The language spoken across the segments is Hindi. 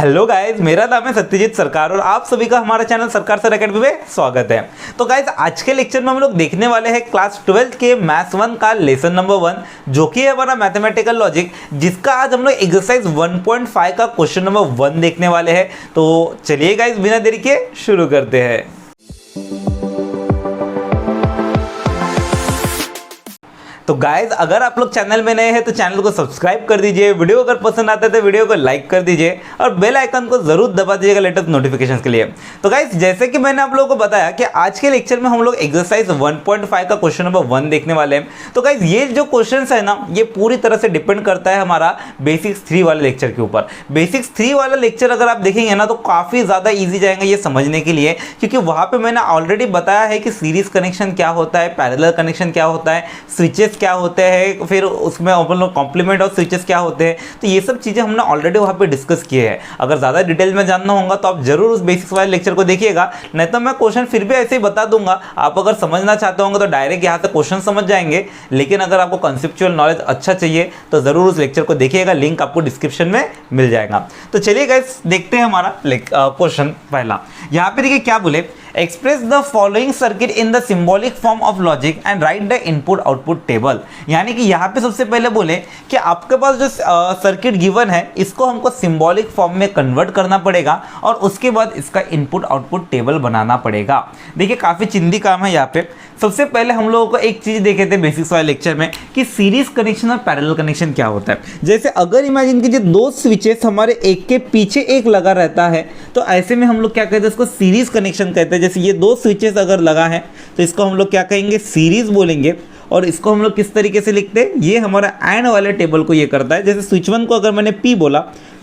हेलो गाइज, मेरा नाम है सत्यजीत सरकार और आप सभी का हमारा चैनल सरकार सर एकेडमी में स्वागत है। तो गाइज आज के लेक्चर में हम लोग देखने वाले हैं क्लास 12 के मैथ्स 1 का लेसन नंबर 1 जो कि है हमारा मैथमेटिकल लॉजिक, जिसका आज हम लोग एक्सरसाइज 1.5 का क्वेश्चन नंबर 1 देखने वाले हैं। तो चलिए गाइज बिना देरी के शुरू करते हैं। तो गाइज अगर आप लोग चैनल में नए हैं तो चैनल को सब्सक्राइब कर दीजिए, वीडियो अगर पसंद आता है तो वीडियो को लाइक कर दीजिए और बेल आइकन को जरूर दबा दीजिएगा लेटेस्ट नोटिफिकेशंस के लिए। तो गाइज जैसे कि मैंने आप लोगों को बताया कि आज के लेक्चर में हम लोग एक्सरसाइज 1.5 का क्वेश्चन नंबर 1 देखने वाले हैं। तो गाइज ये जो क्वेश्चन है ना, ये पूरी तरह से डिपेंड करता है हमारा बेसिक्स 3 वाले लेक्चर के ऊपर। बेसिक्स 3 वाला लेक्चर अगर आप देखेंगे ना तो काफी ज्यादा ईजी जाएंगे ये समझने के लिए, क्योंकि वहां पे मैंने ऑलरेडी बताया है कि सीरीज कनेक्शन क्या होता है, पैरेलल कनेक्शन क्या होता है, स्विचेस क्या होते हैं, फिर उसमें अपन लोग कॉम्प्लीमेंट और स्विचेस क्या होते हैं। तो ये सब चीज़ें हमने ऑलरेडी वहाँ पे डिस्कस किए हैं। अगर ज़्यादा डिटेल में जानना होगा तो आप जरूर उस बेसिक्स वाले लेक्चर को देखिएगा, नहीं तो मैं क्वेश्चन फिर भी ऐसे ही बता दूंगा। आप अगर समझना चाहते होंगे तो डायरेक्ट यहाँ से क्वेश्चन समझ जाएंगे, लेकिन अगर आपको कंसेप्चुअल नॉलेज अच्छा चाहिए तो जरूर उस लेक्चर को देखिएगा, लिंक आपको डिस्क्रिप्शन में मिल जाएगा। तो चलिए गाइस देखते हैं हमारा क्वेश्चन पहला। यहाँ पे देखिए क्या बोले, express the following circuit in the symbolic form of logic and right the input output table. यानी कि यहाँ पे सबसे पहले बोले कि आपके पास जो सर्किट गिवन है इसको हमको सिंबॉलिक फॉर्म में कन्वर्ट करना पड़ेगा और उसके बाद इसका इनपुट आउटपुट टेबल बनाना पड़ेगा। देखिए काफी चिंदी काम है यहाँ पे। सबसे पहले हम लोगों को एक चीज देखे थे बेसिक्स वाले लेक्चर में कि सीरीज कनेक्शन और पैरेलल कनेक्शन क्या होता है। जैसे अगर इमेजिन कीजिए दो स्विचेस हमारे एक के पीछे एक लगा रहता है तो ऐसे में हम लोग क्या कहते हैं, इसको सीरीज कनेक्शन कहते हैं। जैसे ये दो स्विचेस अगर लगा है तो इसको हम लोग क्या कहेंगे, सीरीज बोलेंगे। और इसको हम लोग किस तरीके से लिखते हैं, ये हमारा एंड वाले टेबल को ये करता है। जैसे स्विच 1 को अगर मैंने P बोला,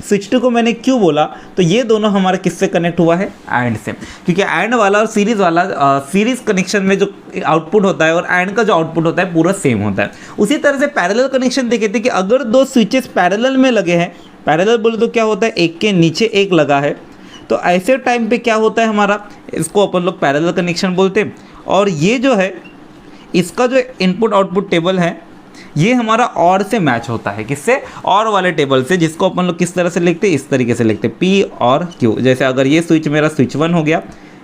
स्विच 2 को मैंने Q बोला, तो ये दोनों हमारा किससे कनेक्ट हुआ है, एंड से। क्योंकि एंड वाला और सीरीज वाला सीरीज कनेक्शन में जो आउटपुट होता है और एंड का जो आउटपुट होता है पूरा सेम होता है। उसी तरह से पैरेलल कनेक्शन देखे थे कि अगर दो स्विचेस पैरेलल में लगे हैं, पैरेलल बोले तो क्या होता है, एक के नीचे एक लगा है, तो ऐसे टाइम पे क्या होता है हमारा, इसको अपन लोग पैरेलल कनेक्शन बोलते हैं। और ये जो है इसका जो इनपुट आउटपुट टेबल है ये हमारा और से मैच होता है, किससे, और वाले टेबल से, जिसको अपन लोग किस तरह से लिखते हैं, इस तरीके से लिखते हैं, P और Q। जैसे अगर ये स्विच मेरा स्विच 1 हो गया,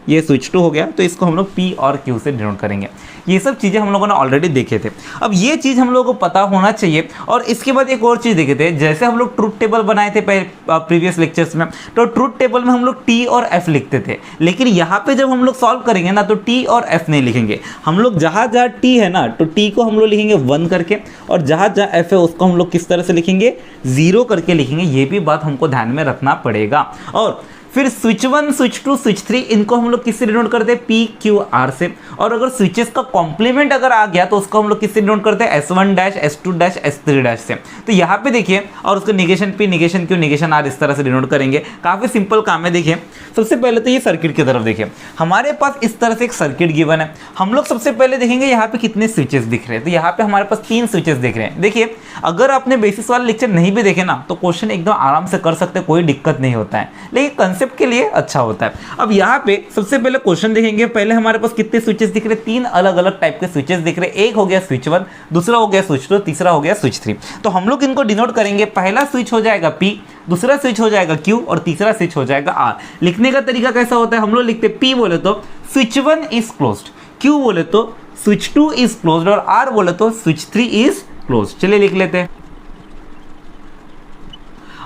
ये स्विच 2 हो गया, तो इसको हम लोग P और Q से डिनोट करेंगे। ये सब चीज़ें हम लोगों ने ऑलरेडी देखे थे। अब ये चीज़ हम लोगों को पता होना चाहिए। और इसके बाद एक और चीज़ देखे थे, जैसे हम लोग ट्रुथ टेबल बनाए थे प्रीवियस लेक्चर्स में, तो ट्रुथ टेबल में हम लोग T और F लिखते थे, लेकिन यहाँ पे जब हम लोग सॉल्व करेंगे ना तो T और F नहीं लिखेंगे। हम लोग जहाँ जहाँ T है ना तो T को हम लोग लिखेंगे 1 करके, और जहाँ जहाँ F है उसको हम लोग किस तरह से लिखेंगे, 0 करके लिखेंगे। ये भी बात हमको ध्यान में रखना पड़ेगा। और फिर स्विच 1, स्विच 2, स्विच 3 इनको हम लोग किससे डिनोट करते हैं, P, Q, R से। और अगर स्विचेस का कॉम्प्लीमेंट अगर आ गया तो उसको हम लोग किससे डिनोट करते हैं, S1 dash, S2 dash, S3 dash से। तो यहाँ पे देखिए, और उसको negation P, negation Q, negation R इस तरह से डिनोट करेंगे। काफी सिंपल काम है। देखिए सबसे पहले तो ये सर्किट की तरफ देखिए, हमारे पास इस तरह से एक सर्किट गिवन है। हम लोग सबसे पहले देखेंगे यहाँ पे कितने स्विचेस दिख रहे हैं। तो यहाँ पे हमारे पास 3 स्विचेस दिख रहे हैं। देखिए अगर आपने बेसिस वाला लेक्चर नहीं भी देखे ना तो क्वेश्चन एकदम आराम से कर सकते, कोई दिक्कत नहीं होता है, लेकिन कंसेप्ट के लिए अच्छा होता है। अब यहाँ पे सबसे पहले क्वेश्चन देखेंगे, पहले हमारे पास कितने स्विचेस दिख रहे हैं, 3 अलग अलग टाइप के स्विचेस दिख रहे हैं। एक हो गया स्विच 1, दूसरा हो गया स्विच 2, तीसरा हो गया स्विच 3। तो हम लोग इनको डिनोट करेंगे, पहला स्विच हो जाएगा P, दूसरा स्विच हो जाएगा Q और तीसरा स्विच हो जाएगा R। लिखने का तरीका कैसा होता है, हम लोग लिखते P बोले तो स्विच 1 इज क्लोज्ड, Q बोले तो स्विच 2 इज क्लोज्ड और R बोले तो स्विच 3 इज क्लोज्ड। चलिए लिख लेते हैं।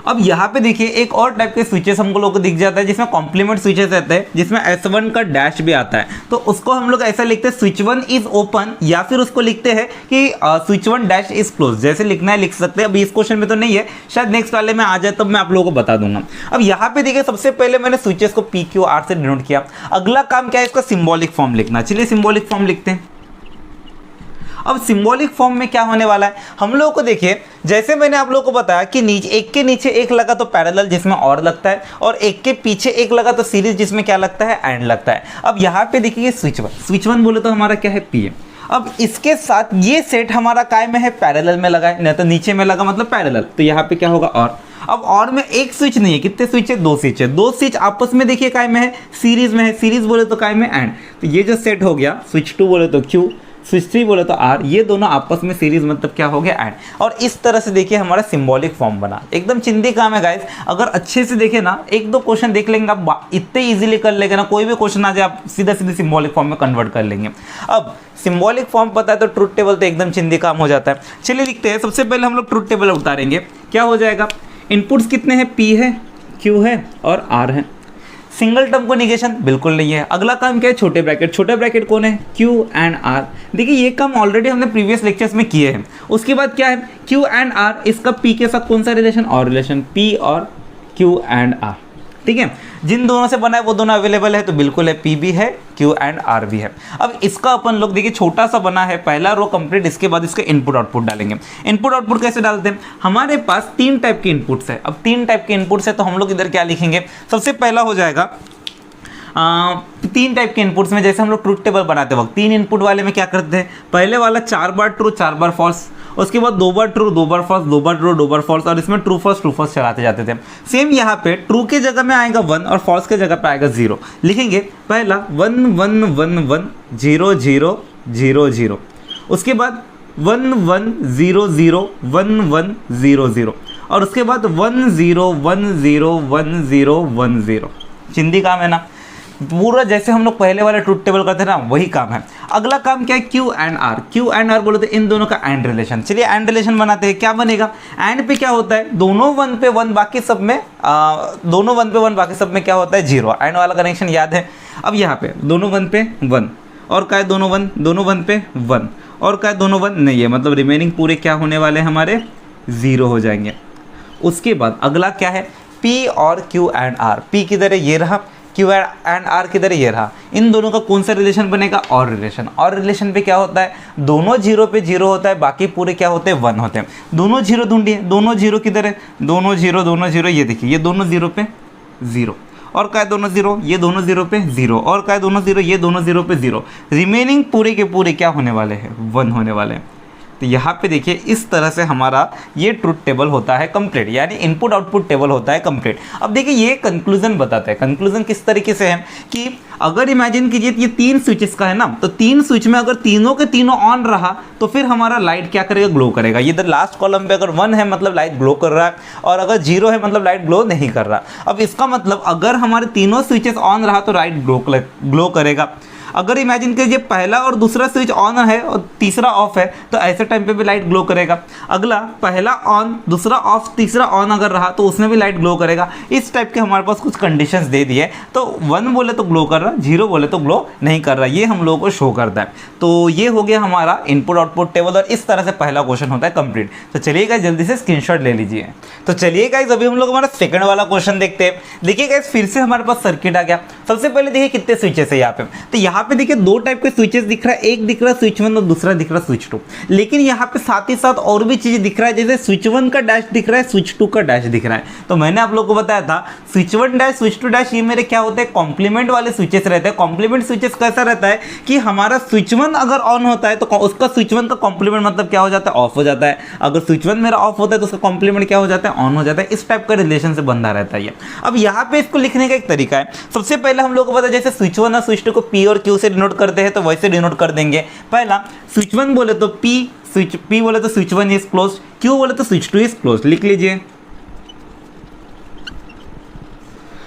अब यहाँ पे देखिए एक और टाइप के स्विचेस हम लोग को दिख जाता है जिसमें कॉम्प्लीमेंट स्विचेस रहते हैं, जिसमें S1 का डैश भी आता है। तो उसको हम लोग ऐसा लिखते हैं, स्विच 1 इज ओपन, या फिर उसको लिखते हैं कि स्विच 1 डैश इज क्लोज। जैसे लिखना है लिख सकते हैं। अभी इस क्वेश्चन में तो नहीं है, शायद नेक्स्ट वाले में आ जाए तब मैं आप लोगों को बता दूंगा। अब यहाँ पे देखिए सबसे पहले मैंने स्विचेस को P, Q, R से डिनोट किया। अगला काम क्या है, इसका सिंबॉलिक फॉर्म लिखना। चलिए सिंबॉलिक फॉर्म लिखते हैं। अब सिंबॉलिक फॉर्म में क्या होने वाला है, हम लोगों को देखिए, जैसे मैंने आप लोगों को बताया कि एक के नीचे एक लगा तो पैरेलल जिसमें और लगता है, और एक के पीछे एक लगा तो सीरीज जिसमें क्या लगता है, एंड लगता है। अब यहाँ पे देखिए स्विच 1 बोले तो हमारा क्या है, P है। अब इसके साथ ये सेट हमारा काय में है, पैरेलल में लगा है, नहीं तो नीचे में लगा मतलब पैरेलल। तो यहाँ पे क्या होगा, और। अब और में एक स्विच नहीं है, कितने स्विच है, 2 स्विच है। 2 स्विच आपस में देखिए काय में है, सीरीज में है। सीरीज बोले तो काय में एंड। तो ये जो सेट हो गया, स्विच 2 बोले तो Q, स्विच 3 बोले तो आर, ये दोनों आपस में सीरीज मतलब क्या हो गया एंड। और इस तरह से देखिए हमारा सिंबॉलिक फॉर्म बना, एकदम चिंदी काम है गाइस। अगर अच्छे से देखे ना, एक दो क्वेश्चन देख लेंगे आप, इतने इजीली कर लेंगे ना, कोई भी क्वेश्चन आ जाए आप सीधा सीधे सिंबॉलिक फॉर्म में कन्वर्ट कर लेंगे। अब सिंबॉलिक फॉर्म पता है तो ट्रुथ टेबल तो एकदम चिंदी काम हो जाता है। चलिए लिखते हैं, सबसे पहले हम लोग ट्रुथ टेबल उतारेंगे। क्या हो जाएगा, इनपुट्स कितने हैं, P है, Q है और R है। सिंगल टर्म को निगेशन बिल्कुल नहीं है। अगला काम क्या है, छोटे ब्रैकेट। छोटे ब्रैकेट कौन है, Q एंड R। देखिए ये काम ऑलरेडी हमने प्रीवियस लेक्चर्स में किए हैं। उसके बाद क्या है, Q एंड R, इसका P के साथ कौन सा रिलेशन, और रिलेशन P और Q एंड R, ठीक है। जिन दोनों से बना है वो दोनों अवेलेबल है तो बिल्कुल है, P भी है Q एंड R भी है। अब इसका अपन लोग देखिए छोटा सा बना है, पहला रो कंप्लीट, इसके बाद इसका इनपुट आउटपुट डालेंगे। इनपुट आउटपुट कैसे डालते हैं, हमारे पास 3 टाइप के इनपुट्स है। अब 3 टाइप के इनपुट्स है तो हम लोग इधर क्या लिखेंगे, सबसे पहला हो जाएगा 3 टाइप के इनपुट्स में, जैसे हम लोग ट्रुथ टेबल बनाते वक्त 3 इनपुट वाले में क्या करते हैं, पहले वाला 4 बार ट्रू 4 बार फॉल्स, उसके बाद 2 बार ट्रू 2 बार फॉल्स, 2 बार ट्रू 2 बार फॉल्स, और इसमें ट्रू फॉल्स चलाते जाते थे। सेम यहाँ पे ट्रू के जगह में आएगा 1 और फॉल्स के जगह पे आएगा 0। लिखेंगे पहला 1 1 1 1 0 0 0 0, उसके बाद 1 1 0 0 1 1 0 0, और उसके बाद 1 0 1 0 1 0 1 0। चिंदी काम है ना, पूरा जैसे हम लोग पहले वाले ट्रुथ टेबल करते हैं ना, वही काम है। अगला काम क्या है, Q and R। Q and R बोले तो इन दोनों का एंड रिलेशन। चलिए एंड रिलेशन बनाते हैं। क्या बनेगा, एंड पे क्या होता है, दोनों 1 पे 1 बाकी सब में दोनों 1 पे 1 बाकी सब में क्या होता है, 0। एंड वाला कनेक्शन याद है। अब यहाँ पे दोनों 1 पे 1 और क्या है, दोनों 1 पे 1 और क्या है, दोनों 1 नहीं है, मतलब रिमेनिंग पूरे क्या होने वाले हमारे 0 हो जाएंगे। उसके बाद अगला क्या है, P और Q एंड R। P किधर है, ये रहा, Q एंड R किधर है, ये रहा। इन दोनों का कौन सा रिलेशन बनेगा, और रिलेशन। और रिलेशन पे क्या होता है, दोनों 0 पे 0 होता है, बाकी पूरे क्या होते हैं, 1 होते हैं। दोनों 0 ढूंढिए, दोनों 0 किधर है, दोनों 0, ये देखिए, ये दोनों 0 पे 0 और क्या है, दोनों 0, ये दोनों 0 पे 0 और क्या है, दोनों 0, ये दोनों 0 पे 0। रिमेनिंग पूरे के पूरे क्या होने वाले हैं, 1 होने वाले हैं। तो यहाँ पे देखिए इस तरह से हमारा ये ट्रुथ टेबल होता है कंप्लीट, यानी इनपुट आउटपुट टेबल होता है कंप्लीट। अब देखिए ये कंक्लूजन बताता है। कंक्लूजन किस तरीके से है कि अगर इमेजिन कीजिए ये 3 स्विचेस का है ना, तो 3 स्विच में अगर तीनों के तीनों ऑन रहा तो फिर हमारा लाइट क्या करेगा, ग्लो करेगा। ये इधर लास्ट कॉलम पे अगर 1 है मतलब लाइट ग्लो कर रहा है, और अगर 0 है मतलब लाइट ग्लो नहीं कर रहा। अब इसका मतलब अगर हमारे तीनों स्विचेस ऑन रहा तो लाइट ग्लो करेगा। अगर इमेजिन कीजिए पहला और दूसरा स्विच ऑन है और तीसरा ऑफ है तो ऐसे टाइम पे भी लाइट ग्लो करेगा। अगला पहला ऑन दूसरा ऑफ तीसरा ऑन अगर रहा तो उसमें भी लाइट ग्लो करेगा। इस टाइप के हमारे पास कुछ कंडीशंस दे दिए, तो 1 बोले तो ग्लो कर रहा, 0 बोले तो ग्लो नहीं कर रहा, ये हम लोगों को शो करता है। तो ये हो गया हमारा इनपुट आउटपुट टेबल, और इस तरह से पहला क्वेश्चन होता है कंप्लीट। तो चलिए गाइस जल्दी से स्क्रीनशॉट ले लीजिए। तो चलिए गाइस अभी हम लोग हमारा सेकंड वाला क्वेश्चन देखते हैं। देखिए गाइस फिर से हमारे पास सर्किट आ गया। सबसे पहले देखिए कितने स्विचेस है यहाँ पे, तो यहाँ पे देखिए 2 टाइप के स्विचेस दिख रहा है, एक दिख रहा है स्विच 1 और दूसरा दिख रहा है स्विच 2। लेकिन यहाँ पे साथ ही साथ और भी चीजें दिख रहा है, जैसे स्विच 1 का डैश दिख रहा है, स्विच 2 का डैश दिख रहा है। तो मैंने आप लोगों को बताया था स्विच 1 डैश स्विच 2 डैश ये मेरे क्या होते हैं, कॉम्प्लीमेंट वाले स्विचेस रहते हैं। कॉम्प्लीमेंट स्विचेस कैसा रहता है कि हमारा स्विच 1 अगर ऑन होता है तो उसका स्विच 1 का कॉम्प्लीमेंट मतलब क्या हो जाता है, ऑफ हो जाता है। अगर स्विच 1 मेरा ऑफ होता है तो उसका कॉम्प्लीमेंट क्या हो जाता है, ऑन हो जाता है। इस टाइप का रिलेशन से बंधा रहता है ये। अब यहाँ पे इसको लिखने का एक तरीका है। सबसे पहले हम लोग को पता है जैसे स्विच 1 और स्विच 2 को P और Q से डिनोट करते हैं तो वैसे डिनोट कर देंगे। पहला स्विच 1 बोले तो P बोले तो स्विच 1 इज क्लोज, Q बोले तो स्विच 2 इज क्लोज, लिख लीजिए।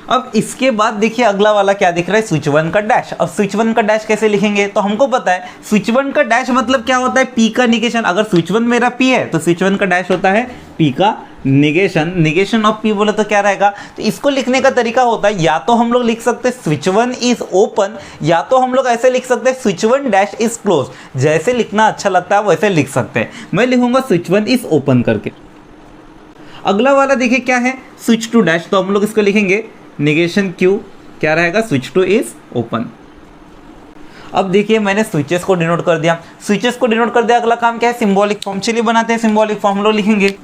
अब इसके बाद देखिए अगला वाला क्या दिख रहा है, स्विच 1 का डैश। अब स्विच 1 का डैश कैसे लिखेंगे, तो हमको पता है स्विच 1 का डैश मतलब क्या होता है, P का निगेशन। अगर स्विच 1 मेरा P है तो स्विच 1 का डैश होता है P का निगेशन। निगेशन ऑफ P बोले तो क्या रहेगा, तो इसको लिखने का तरीका होता है या तो हम लोग लिख सकते हैं स्विच 1 इज ओपन, या तो हम लोग ऐसे लिख सकते हैं स्विच 1 डैश इज क्लोज। जैसे लिखना अच्छा लगता है वैसे लिख सकते हैं। मैं लिखूंगा स्विच 1 इज ओपन करके। अगला वाला देखिए क्या है, स्विच 2 डैश, तो हम लोग इसको लिखेंगे निगेशन Q, क्या रहेगा, स्विच 2 इज ओपन। अब देखिए मैंने स्विचेस को डिनोट कर दिया, स्विचेस को डिनोट कर दिया। अगला काम क्या है, सिंबॉलिक फॉर्म। चलिए बनाते हैं सिंबॉलिक फॉर्म, हम लोग लिखेंगे।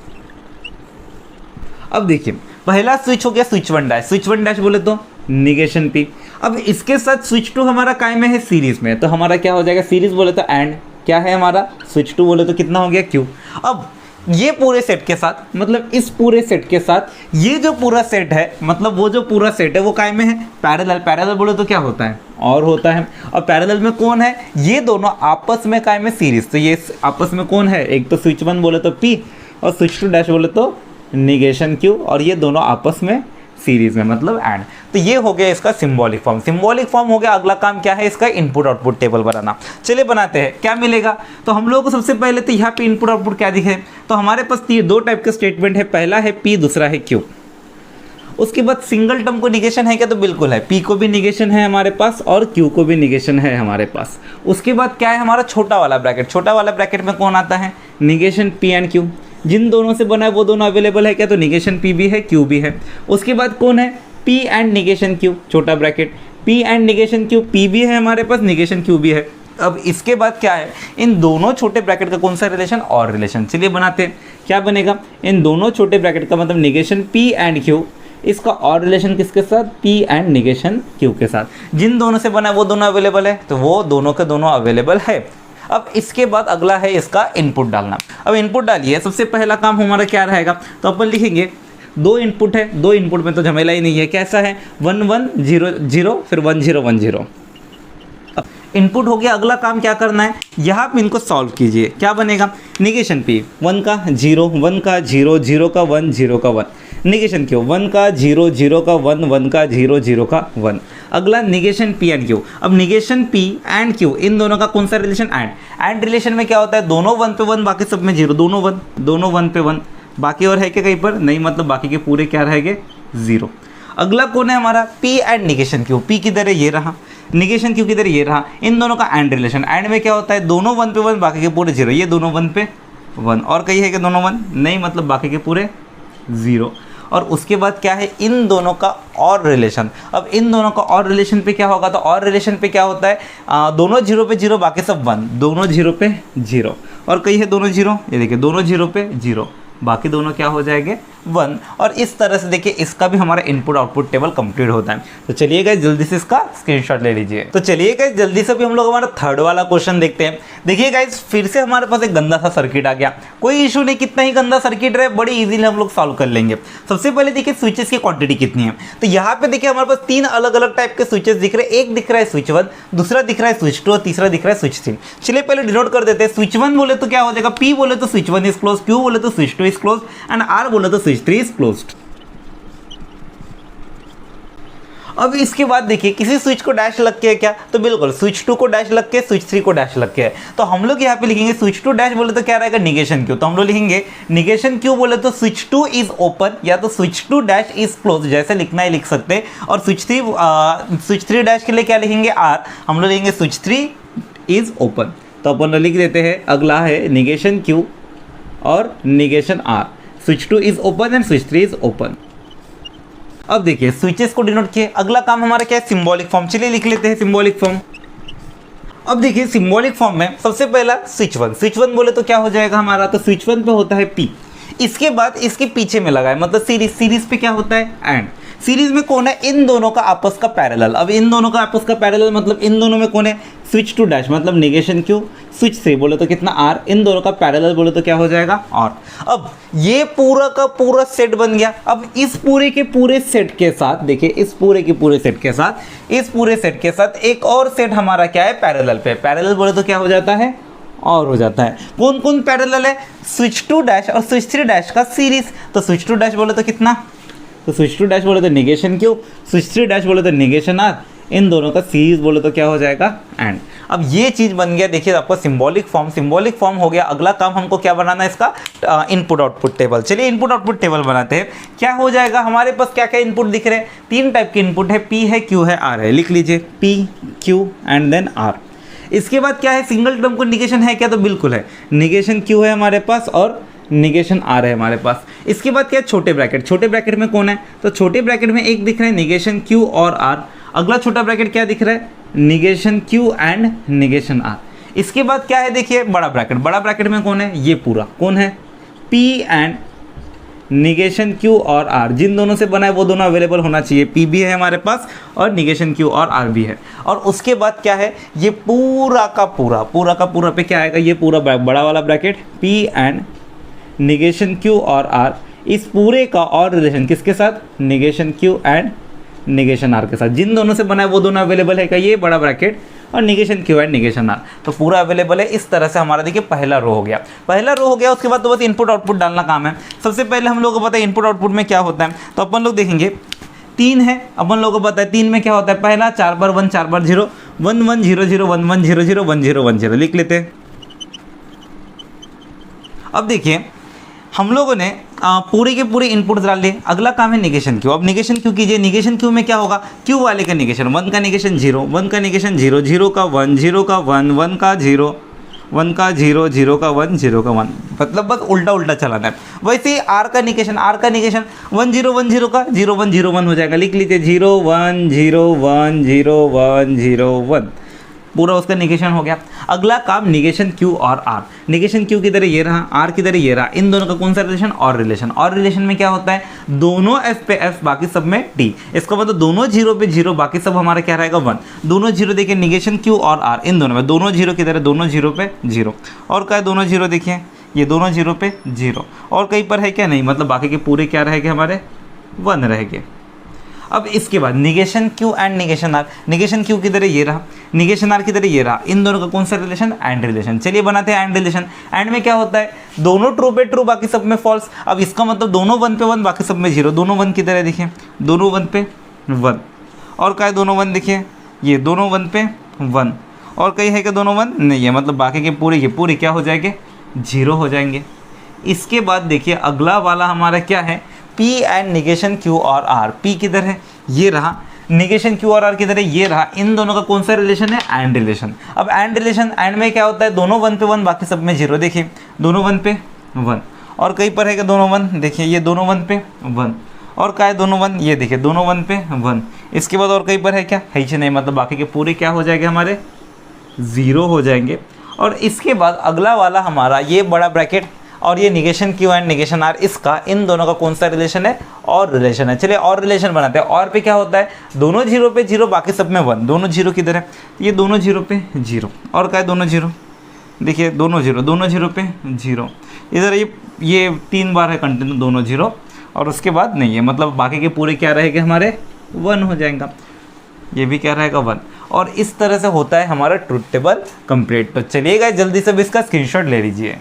अब देखिए पहला स्विच हो गया स्विच 1 डैश, स्विच 1 डैश बोले तो निगेशन P। अब इसके साथ स्विच 2 हमारा काय में है, सीरीज में, तो हमारा क्या हो जाएगा, सीरीज बोले तो एंड क्या है हमारा, स्विच 2 बोले तो कितना हो गया Q। अब ये पूरे सेट के साथ, मतलब इस पूरे सेट के साथ ये जो पूरा सेट है, मतलब वो जो पूरा सेट है वो काय में है, पैरेलल। पैरेलल बोले तो क्या होता है, और होता है। और पैरेलल में कौन है, ये दोनों आपस में काय में सीरीज। तो ये आपस में कौन है, एक तो स्विच 1 बोले तो P और स्विच 2 डैश बोले तो निगेशन Q, और ये दोनों आपस में सीरीज में, मतलब एंड। तो ये हो गया इसका सिंबॉलिक फॉर्म। सिंबॉलिक फॉर्म हो गया। अगला काम क्या है इसका, इनपुट आउटपुट टेबल बनाना। चलिए बनाते हैं, क्या मिलेगा। तो हम लोगों को सबसे पहले तो यहाँ पे इनपुट आउटपुट क्या दिखे, तो हमारे पास ये दो टाइप के स्टेटमेंट है, पहला है P, दूसरा है Q। उसके बाद सिंगल टर्म को निगेशन है क्या, तो बिल्कुल है, P को भी निगेशन है हमारे पास और Q को भी निगेशन है हमारे पास। उसके बाद क्या है हमारा छोटा वाला ब्रैकेट। छोटा वाला ब्रैकेट में कौन आता है, निगेशन P एंड Q। जिन दोनों से बना है वो दोनों अवेलेबल है क्या, तो निगेशन P भी है, Q भी है। उसके बाद कौन है, P एंड निगेशन Q, छोटा bracket, P and negation Q, P भी है हमारे पास, निगेशन Q भी है। अब इसके बाद क्या है, इन दोनों छोटे ब्रैकेट का कौन सा रिलेशन, और रिलेशन। चलिए बनाते हैं, क्या बनेगा, इन दोनों छोटे ब्रैकेट का मतलब निगेशन P एंड Q, इसका और रिलेशन किसके साथ, P एंड निगेशन Q के साथ। जिन दोनों से बना है वो दोनों अवेलेबल है, तो वो दोनों के दोनों अवेलेबल है। अब इसके बाद अगला है इसका इनपुट डालना। अब इनपुट डालिए, सबसे पहला काम हमारा क्या रहेगा, तो अपन लिखेंगे दो इनपुट है, दो इनपुट में तो झमेला ही नहीं है। कैसा है, 1 1 0 0 फिर 1 0 1 0। इनपुट हो गया। अगला काम क्या करना है, यहाँ पे इनको सॉल्व कीजिए। क्या बनेगा, निगेशन P 1 का 0, 1 का 0, 0 का 1, 0 का 1। निगेशन Q 1 का 0, 0 का 1, 1 का 0, 0 का 1। अगला निगेशन P एंड Q। अब निगेशन P एंड Q, इन दोनों का कौन सा रिलेशन, एंड रिलेशन में क्या होता है, दोनों 1 पे 1, बाकी सब में 0, दोनों 1 पे 1, बाकी और है क्या कहीं पर नहीं, मतलब बाकी के पूरे क्या रहेंगे, 0। अगला कौन है हमारा, P and negation Q। P किधर है, ये रहा, निगेशन Q किधर, ये रहा। इन दोनों का एंड रिलेशन, एंड में क्या होता है, दोनों 1 पे 1, बाकी के पूरे 0, ये दोनों 1 पे 1, और कहीं है कि दोनों 1 नहीं, मतलब बाकी के पूरे 0। और उसके बाद क्या है, इन दोनों का और रिलेशन। अब इन दोनों का और रिलेशन पे क्या होगा, तो और रिलेशन पे क्या होता है, दोनों 0 पे 0, बाकी सब 1, दोनों 0 पे 0, और कहीं है दोनों 0, ये देखिए दोनों 0 पे 0, बाकी दोनों क्या हो जाएंगे, 1। और इस तरह से देखिए इसका भी हमारा इनपुट आउटपुट टेबल कंप्लीट होता है। तो चलिए गाइस जल्दी से इसका स्क्रीनशॉट ले लीजिए। तो चलिए गाइस जल्दी से भी हम लोग हमारा थर्ड वाला क्वेश्चन देखते हैं। देखिए गाइस फिर से हमारे पास एक गंदा सा सर्किट आ गया। कोई इशू नहीं, कितना ही गंदा सर्किट रहे बड़ी इजीली हम लोग सॉल्व कर लेंगे। सबसे पहले देखिए स्विचेस की क्वांटिटी कितनी है। तो यहाँ पे देखिए हमारे पास 3 अलग अलग टाइप के स्विचेस दिख रहे हैं। एक दिख रहा है स्विच 1, दूसरा दिख रहा है स्विच 2 और तीसरा दिख रहा है स्विच 3। चलिए पहले डिनोट कर देते हैं। स्विच 1 बोले तो क्या हो जाएगा, P बोले तो स्विच 1 इज क्लोज, Q बोले तो switch 2 is close and R बोले तो स्विच 3 इज क्लोज्ड। अब इसके बाद देखिए किसी स्विच को डैश लग के है क्या, तो बिल्कुल स्विच 2 को डैश लग के, स्विच 3 को डैश लग के है। तो हम लोग यहाँ पे लिखेंगे स्विच 2 डैश बोले तो क्या रहेगा, निगेशन Q। तो हम लोग लिखेंगे निगेशन Q बोले तो स्विच 2 इज ओपन या तो स्विच 2 डैश इज क्लोज, जैसे लिखना है लिख सकते हैं। और स्विच 3 डैश के लिए क्या लिखेंगे, R। हम लोग लिखेंगे स्विच 3 इज ओपन। तो अपन लिख देते हैं। अगला है निगेशन Q और negation R। Switch 2 is open and switch 3 is open. अब देखिए स्विचेस को डिनोट किए। अगला काम हमारा क्या है, सिंबॉलिक फॉर्म। चलिए लिख लेते हैं सिंबॉलिक फॉर्म। अब देखिए सिंबॉलिक फॉर्म में सबसे पहला स्विच 1। स्विच 1 बोले तो क्या हो जाएगा हमारा, तो स्विच 1 पे होता है P। इसके बाद इसके पीछे में लगा है मतलब सीरीज पे क्या होता है, एंड। सीरीज में कौन है, इन दोनों का आपस का पैरेलल। अब इन दोनों का आपस का पैरेलल मतलब इन दोनों में कौन है, स्विच 2 डैश मतलब निगेशन Q, स्विच 3 बोले तो कितना R, इन दोनों का पैरेलल बोले तो क्या हो जाएगा और। अब ये पूरा का पूरा सेट बन गया। अब इस पूरे के पूरे सेट के साथ देखिए, इस पूरे के पूरे सेट के साथ, इस पूरे सेट के साथ एक और सेट हमारा क्या है, पैरेलल पे। पैरेलल बोले तो क्या हो जाता है, और हो जाता है। कौन कौन पैरेलल है, स्विच 2 डैश और स्विच 3 डैश का सीरीज। तो स्विच 2 डैश बोले तो कितना, तो स्विच 2 डैश बोले तो निगेशन Q, स्विच 3 डैश बोले तो निगेशन R, इन दोनों का सीरीज बोले तो क्या हो जाएगा, एंड। अब ये चीज़ बन गया देखिए आपका सिंबॉलिक फॉर्म। सिंबॉलिक फॉर्म हो गया। अगला काम हमको क्या बनाना है, इसका इनपुट आउटपुट टेबल। चलिए इनपुट आउटपुट टेबल बनाते हैं। क्या हो जाएगा हमारे पास, क्या क्या इनपुट दिख रहे हैं, 3 टाइप के इनपुट है, P है, Q है, R है। लिख लीजिए P Q and then R। इसके बाद क्या है, सिंगल टर्म को निगेशन है क्या, तो बिल्कुल है, निगेशन Q है हमारे पास और निगेशन R है हमारे पास। इसके बाद क्या है, छोटे ब्रैकेट। छोटे ब्रैकेट में कौन है, तो छोटे ब्रैकेट में एक दिख रहा है निगेशन Q और R। अगला छोटा ब्रैकेट क्या दिख रहा है, negation Q and negation R। इसके बाद क्या है देखिए बड़ा ब्रैकेट। बड़ा ब्रैकेट में कौन है, ये पूरा कौन है, P एंड निगेशन Q और R। जिन दोनों से बना है वो दोनों अवेलेबल होना चाहिए। P भी है हमारे पास और निगेशन Q और R भी है। और उसके बाद क्या है, ये पूरा का पूरा पे क्या आएगा, ये पूरा बड़ा वाला bracket P and negation Q और आर, इस पूरे का और रिलेशन किसके साथ, negation Q and negation R के साथ। जिन दोनों से बना है वो दोनों अवेलेबल है क्या, ये बड़ा ब्रैकेट और negation Q and negation R, तो पूरा अवेलेबल है। इस तरह से हमारा देखिए पहला रो हो गया, पहला रो हो गया। उसके बाद तो बस इनपुट आउटपुट डालना काम है। सबसे पहले हम लोगों को पता है इनपुट आउटपुट में क्या होता है, तो अपन लोग देखेंगे 3 है, अपन लोगों को पता है 3 में क्या होता है, पहला 4 बार 1 4 बार 0 1 1 0 0 1 1 0 0 1 0 1 0 लिख लेते हैं। अब देखिए हम लोगों ने पूरे के पूरे इनपुट डाल लिए, अगला काम है निगेशन क्यू। अब निगेशन क्यू कीजिए, निगेशन क्यू में क्या होगा, क्यू वाले का निगेशन, 1 का निगेशन 0 1 का निगेशन 0 0 का 1 0 का 1 1 का 0 1 का 0 0 का 1 0 का 1, मतलब बस उल्टा उल्टा चलाना है। वैसे ही आर का निगेशन 1 0 1 0 का 0 1 0 1 हो जाएगा, लिख लीजिए 0 1 0 1 0 1 0 1, पूरा उसका निगेशन हो गया। अगला काम निगेशन क्यू और आर, निगेशन क्यू की तरह ये रहा, आर की तरह ये रहा, इन दोनों का कौन सा रिलेशन, और रिलेशन। और रिलेशन में क्या होता है, दोनों एफ पे एफ बाकी सब में टी, इसका मतलब दोनों 0 पे 0 बाकी सब हमारा क्या रहेगा 1, दोनों 0 देखिए निगेशन क्यू और आर, इन दोनों में दोनों 0 की तरह दोनों 0 पे 0, और क्या है दोनों 0 देखिए ये दोनों 0 पे 0, और कहीं पर है क्या नहीं, मतलब बाकी के पूरे क्या रहेंगे हमारे 1 रहेंगे। अब इसके बाद negation Q and negation R, negation Q की तरह ये रहा, निगेशन आर की तरह ये रहा, इन दोनों का कौन सा रिलेशन, एंड रिलेशन। चलिए बनाते हैं एंड रिलेशन। एंड में क्या होता है, दोनों ट्रू पे ट्रू बाकी सब में फॉल्स। अब इसका मतलब दोनों 1 पे 1 बाकी सब में 0, दोनों 1 की तरह देखिए, दोनों 1 पे 1, और क्या है दोनों 1 देखिए ये दोनों 1 पे 1, और कहीं है कि दोनों 1 नहीं है, मतलब बाकी के पूरे ये पूरे क्या हो जाएंगे 0 हो जाएंगे। इसके बाद देखिए अगला वाला हमारा क्या है, पी एंड निगेशन क्यू और आर, पी किधर है ये रहा, निगेशन क्यू और आर किधर है ये रहा, इन दोनों का कौन सा रिलेशन है, एंड रिलेशन। अब एंड रिलेशन, एंड में क्या होता है, दोनों 1 पे 1 बाकी सब में 0, देखिए दोनों 1 पे 1, और कहीं पर है कि दोनों 1 देखिए ये दोनों 1 पे 1, और क्या है दोनों 1 ये देखिए दोनों 1 पे 1। इसके बाद और कहीं पर है क्या, है ही नहीं, मतलब बाकी के पूरे क्या हो जाएंगे हमारे 0 हो जाएंगे। और इसके बाद अगला वाला हमारा ये बड़ा ब्रैकेट और ये negation Q and negation R, इसका इन दोनों का कौन सा रिलेशन है, और रिलेशन है। चलिए और रिलेशन बनाते हैं। और पे क्या होता है, दोनों 0 पे 0 बाकी सब में 1, दोनों 0 किधर है, ये दोनों 0 पे 0, और क्या है दोनों 0 देखिए दोनों 0 पे 0, इधर ये 3 बार है कंटिन्यू दोनों 0, और उसके बाद नहीं है, मतलब बाकी के पूरे क्या रहेंगे हमारे 1 हो जाएगा, ये भी क्या रहेगा 1। और इस तरह से होता है हमारा ट्रुथ टेबल कंप्लीट। तो चलिए गाइस जल्दी से इसका स्क्रीनशॉट ले लीजिए।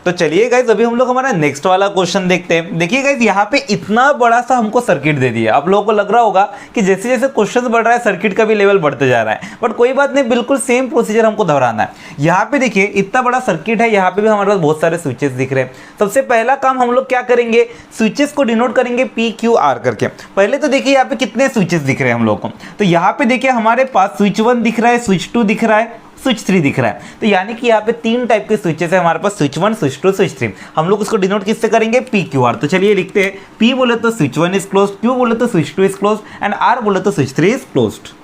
तो चलिए गाइस अभी हम लोग हमारा नेक्स्ट वाला क्वेश्चन देखते हैं। देखिए गाइस यहाँ पे इतना बड़ा सा हमको सर्किट दे दिया, आप लोगों को लग रहा होगा कि जैसे जैसे क्वेश्चन बढ़ रहा है सर्किट का भी लेवल बढ़ते जा रहा है, बट कोई बात नहीं, बिल्कुल सेम प्रोसीजर हमको दोहराना है। यहाँ पे देखिए इतना बड़ा सर्किट है, यहाँ पे भी हमारे पास बहुत सारे स्विचेस दिख रहे हैं। सबसे पहला काम हम लोग क्या करेंगे, स्विचेस को डिनोट करेंगे पी क्यू आर करके। पहले तो देखिए यहाँ पे कितने स्विचेस दिख रहे हैं हम लोग को, तो यहाँ पे देखिए हमारे पास स्विच 1 दिख रहा है, स्विच 2 दिख रहा है, स्विच 3 दिख रहा है। तो यानी कि यहाँ पे 3 टाइप के स्विचेस है हमारे पास, स्विच 1 स्विच 2 स्विच 3। हम लोग उसको डिनोट किससे करेंगे, पी क्यू आर। तो चलिए लिखते हैं, पी बोले तो स्विच 1 इज क्लोज्ड, क्यू बोले तो switch 2 is closed and R बोले तो स्विच 3 इज क्लोज्ड।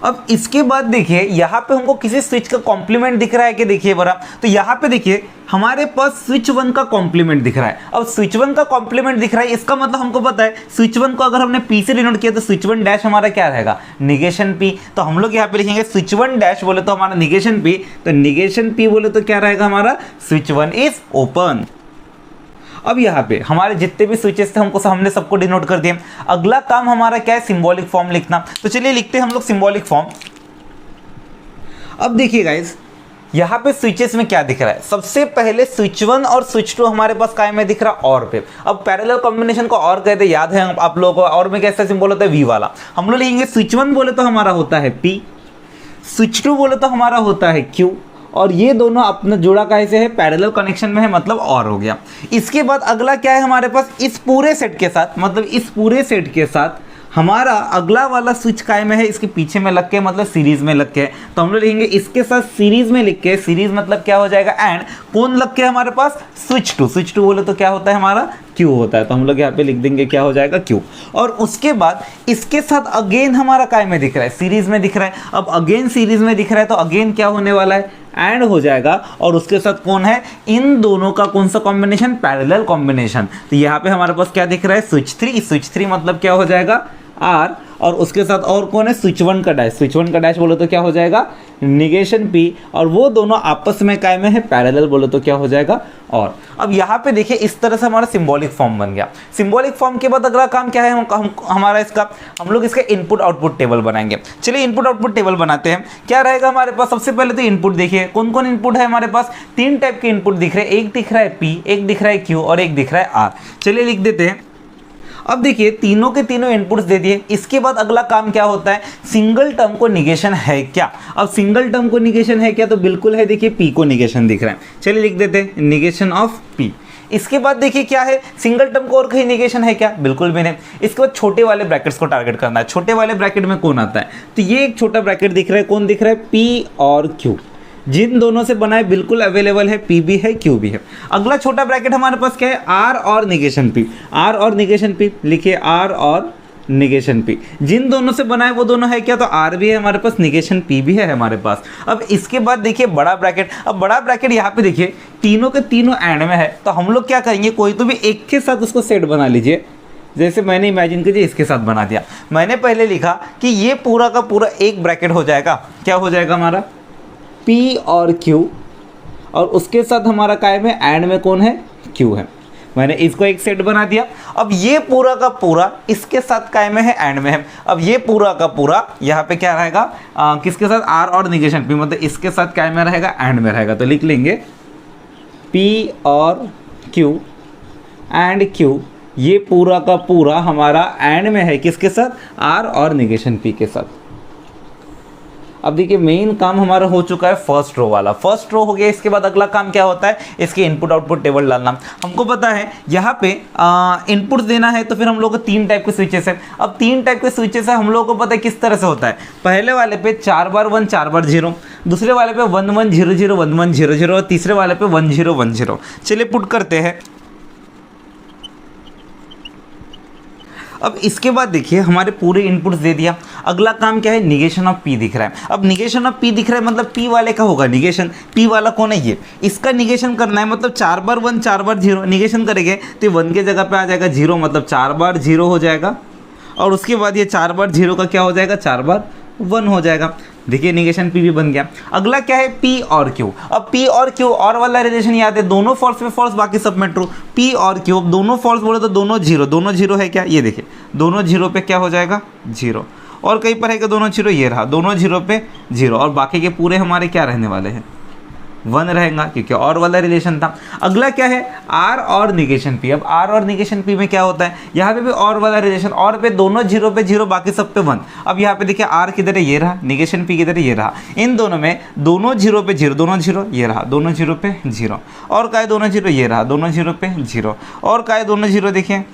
अब इसके बाद देखिए यहाँ पे हमको किसी स्विच का कॉम्प्लीमेंट दिख रहा है कि देखिए बड़ा, तो यहाँ पे देखिए हमारे पास स्विच 1 का कॉम्प्लीमेंट दिख रहा है। अब स्विच 1 का कॉम्प्लीमेंट दिख रहा है, इसका मतलब हमको पता है स्विच 1 को अगर हमने पी से डिनोट किया तो स्विच 1 डैश हमारा क्या रहेगा, निगेशन पी। तो हम लोग यहाँ पे लिखेंगे स्विच 1 डैश बोले तो हमारा निगेशन पी, तो निगेशन पी बोले तो क्या रहेगा हमारा, स्विच 1 इज ओपन। अब यहाँ पे हमारे जितने भी स्विचेस थे हमने सबको डिनोट कर दिया। अगला काम हमारा क्या है, सिंबॉलिक फॉर्म लिखना। तो चलिए लिखते हैं हम लोग सिंबॉलिक फॉर्म। अब देखिए गाइस यहाँ पे स्विचेस में क्या दिख रहा है, सबसे पहले स्विच 1 और स्विच 2 हमारे पास काय में दिख रहा है, और पे। अब पैरेलल कॉम्बिनेशन को और कहते हैं, याद है आप लोगों को, और में कैसा सिंबल होता है, वी वाला। हम लोग लिखेंगे स्विच 1 बोले तो हमारा होता है पी, स्विच 2 बोले तो हमारा होता है क्यू, और ये दोनों अपना जुड़ा कैसे है, पैरेलल कनेक्शन में है, मतलब और हो गया। इसके बाद अगला क्या है हमारे पास, इस पूरे सेट के साथ, मतलब इस पूरे सेट के साथ हमारा अगला वाला स्विच काय में है, इसके पीछे में लग के, मतलब सीरीज में लग के। तो हम लोग लिखेंगे इसके साथ सीरीज में लिख के, सीरीज मतलब क्या हो जाएगा, एंड कौन लग के हमारे पास, स्विच 2। स्विच 2 बोले तो क्या होता है हमारा, क्यू होता है। तो हम लोग यहाँ पे लिख देंगे क्या हो जाएगा, क्यू। और उसके बाद इसके साथ अगेन हमारा काय में दिख रहा है, सीरीज में दिख रहा है। अब अगेन सीरीज में दिख रहा है तो अगेन क्या होने वाला है, एंड हो जाएगा। और उसके साथ कौन है, इन दोनों का कौन सा कॉम्बिनेशन, पैरेलल कॉम्बिनेशन। तो यहाँ पे हमारे पास क्या दिख रहा है, स्विच 3। स्विच 3 मतलब क्या हो जाएगा, आर। और उसके साथ और कौन है, स्विच 1 का डैश, स्विच 1 का डैश बोलो तो क्या हो जाएगा, निगेशन P, और वो दोनों आपस में काय में है, पैरेलल बोलो तो क्या हो जाएगा और। अब यहाँ पे देखिए इस तरह से हमारा सिंबॉलिक फॉर्म बन गया। सिंबॉलिक फॉर्म के बाद अगला काम क्या है हमारा इसका, हम लोग इसका इनपुट आउटपुट टेबल बनाएंगे। चलिए इनपुट आउटपुट टेबल बनाते हैं। क्या रहेगा हमारे पास, सबसे पहले तो इनपुट देखिए कौन कौन इनपुट है हमारे पास, 3 टाइप के इनपुट दिख रहे हैं, एक दिख रहा है P, एक दिख रहा है Q और एक दिख रहा है R। चलिए लिख देते हैं। अब देखिए तीनों के तीनों इनपुट्स दे दिए, इसके बाद अगला काम क्या होता है, सिंगल टर्म को निगेशन है क्या। अब सिंगल टर्म को निगेशन है क्या, तो बिल्कुल है, देखिए P को निगेशन दिख रहा है। चलिए लिख देते हैं निगेशन ऑफ P। इसके बाद देखिए क्या है, सिंगल टर्म को और कहीं निगेशन है क्या, बिल्कुल भी नहीं। इसके बाद छोटे वाले ब्रैकेट्स को टारगेट करना है। छोटे वाले ब्रैकेट में कौन आता है, तो ये एक छोटा ब्रैकेट दिख रहा है, कौन दिख रहा है, P और Q। जिन दोनों से बनाए बिल्कुल अवेलेबल है, P भी है Q भी है। अगला छोटा ब्रैकेट हमारे पास क्या है, R और निगेशन P, R और निगेशन P, लिखिए R और निगेशन P। जिन दोनों से बनाए वो दोनों है क्या, तो R भी है हमारे पास, निगेशन P भी है हमारे पास। अब इसके बाद देखिए बड़ा ब्रैकेट, अब बड़ा ब्रैकेट यहाँ पे देखिए तीनों के तीनों एंड में है, तो हम लोग क्या करेंगे, कोई तो भी एक के साथ उसको सेट बना लीजिए। जैसे मैंने इमेजिन कीजिए इसके साथ बना दिया, मैंने पहले लिखा कि ये पूरा का पूरा एक ब्रैकेट हो जाएगा, क्या हो जाएगा हमारा, P और Q, और उसके साथ हमारा काय में एंड में कौन है, Q है। मैंने इसको एक सेट बना दिया। अब ये पूरा का पूरा इसके साथ काय में है, एंड में है। अब ये पूरा का पूरा यहाँ पे क्या रहेगा, किसके साथ, R और निगेशन P, मतलब इसके साथ काय में रहेगा, एंड में रहेगा। तो लिख लेंगे P और Q एंड Q, ये पूरा का पूरा हमारा एंड में है, किसके साथ, R और निगेशन P के साथ। अब देखिए मेन काम हमारा हो चुका है फर्स्ट रो वाला, फर्स्ट रो हो गया। इसके बाद अगला काम क्या होता है, इसके इनपुट आउटपुट टेबल डालना। हमको पता है यहाँ पे इनपुट देना है, तो फिर हम लोग को 3 टाइप के स्विचेस है। अब 3 टाइप के स्विचेस है, हम लोगों को पता है किस तरह से होता है। पहले वाले पे 4 बार 1 4 बार 0, दूसरे वाले पे 1 1 0 0 1 1 0 0 और तीसरे वाले पे 1 0 1 0। चलिए पुट करते हैं। अब इसके बाद देखिए हमारे पूरे इनपुट्स दे दिया। अगला काम क्या है, निगेशन ऑफ P दिख रहा है। अब निगेशन ऑफ P दिख रहा है मतलब P वाले का होगा निगेशन। P वाला कौन है, ये, इसका निगेशन करना है, मतलब 4 बार 1 4 बार 0 निगेशन करेंगे तो 1 के जगह पे आ जाएगा 0, मतलब 4 बार 0 हो जाएगा। और उसके बाद ये 4 बार 0 का क्या हो जाएगा, 4 बार 1 हो जाएगा। देखिए निगेशन P भी बन गया। अगला क्या है, P और Q। अब P और Q और वाला रिलेशन याद है, दोनों फॉल्स में फॉल्स, बाकी सब में ट्रू। P और Q दोनों फॉल्स बोले तो दोनों जीरो है क्या, ये देखिए दोनों 0 पे क्या हो जाएगा, 0। और कहीं पर है कि दोनों 0, ये रहा, दोनों 0 पे 0, और बाकी के पूरे हमारे क्या रहने वाले हैं, 1 रहेगा, क्योंकि और वाला रिलेशन था। अगला क्या है, R और निगेशन P। अब R और निगेशन P में क्या होता है, यहाँ पे भी और वाला रिलेशन, और पे दोनों 0 पे 0, बाकी सब पे 1। अब यहाँ पे देखिए R किधर है, ये रहा, निगेशन P किधर है, ये रहा। इन दोनों में दोनों 0 पे 0, दोनों 0, ये रहा, दोनों 0 पे 0, और का है दोनों 0, ये रहा, दोनों 0 पे 0, और का है दोनों 0, देखिए